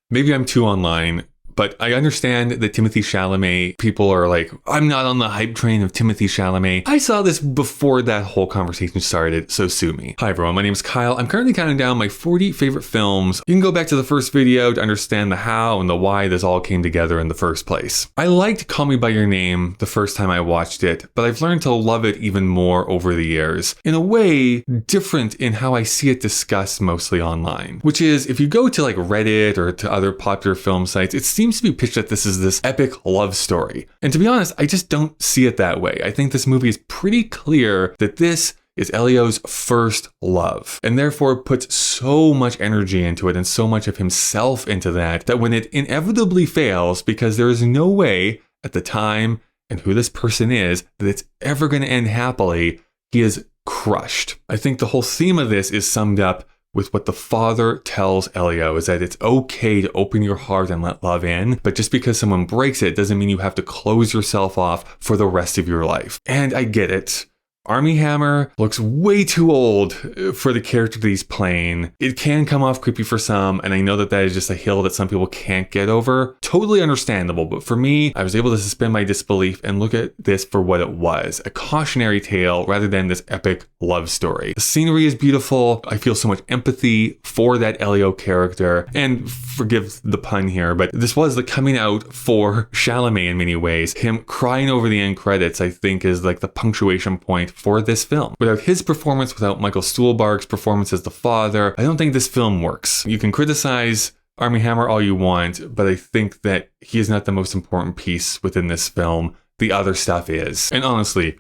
Maybe I'm too online, but I understand that Timothée Chalamet, people are like, I'm not on the hype train of Timothée Chalamet. I saw this before that whole conversation started, so sue me. Hi everyone, my name is Kyle. I'm currently counting down my 40 favorite films. You can go back to the first video to understand the how and the why this all came together in the first place. I liked Call Me By Your Name the first time I watched it, but I've learned to love it even more over the years. In a way, different in how I see it discussed mostly online. Which is, if you go to like Reddit or to other popular film sites, it seems to be pitched that this is this epic love story. And to be honest, I just don't see it that way. I think this movie is pretty clear that this is Elio's first love, and therefore puts so much energy into it and so much of himself into that when it inevitably fails, because there is no way at the time and who this person is that it's ever going to end happily, he is crushed. I think the whole theme of this is summed up with what the father tells Elio, is that it's okay to open your heart and let love in, but just because someone breaks it doesn't mean you have to close yourself off for the rest of your life. And I get it. Armie Hammer looks way too old for the character that he's playing. It can come off creepy for some, and I know that that is just a hill that some people can't get over. Totally understandable, but for me, I was able to suspend my disbelief and look at this for what it was, a cautionary tale rather than this epic love story. The scenery is beautiful. I feel so much empathy for that Elio character, and forgive the pun here, but this was the coming out for Chalamet in many ways. Him crying over the end credits, I think, is like the punctuation point for this film. Without his performance, without Michael Stuhlbarg's performance as the father, I don't think this film works. You can criticize Armie Hammer all you want, but I think that he is not the most important piece within this film. The other stuff is. And honestly,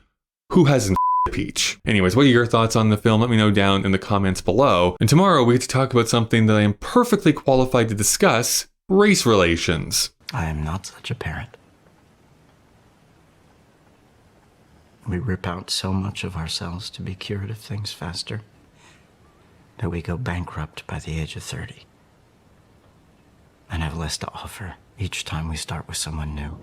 who hasn't Peach? Anyways, what are your thoughts on the film? Let me know down in the comments below. And tomorrow we get to talk about something that I am perfectly qualified to discuss: race relations. I am not such a parent. We rip out so much of ourselves to be cured of things faster that we go bankrupt by the age of 30 and have less to offer each time we start with someone new.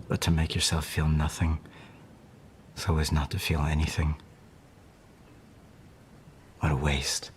But to make yourself feel nothing so as not to feel anything, what a waste.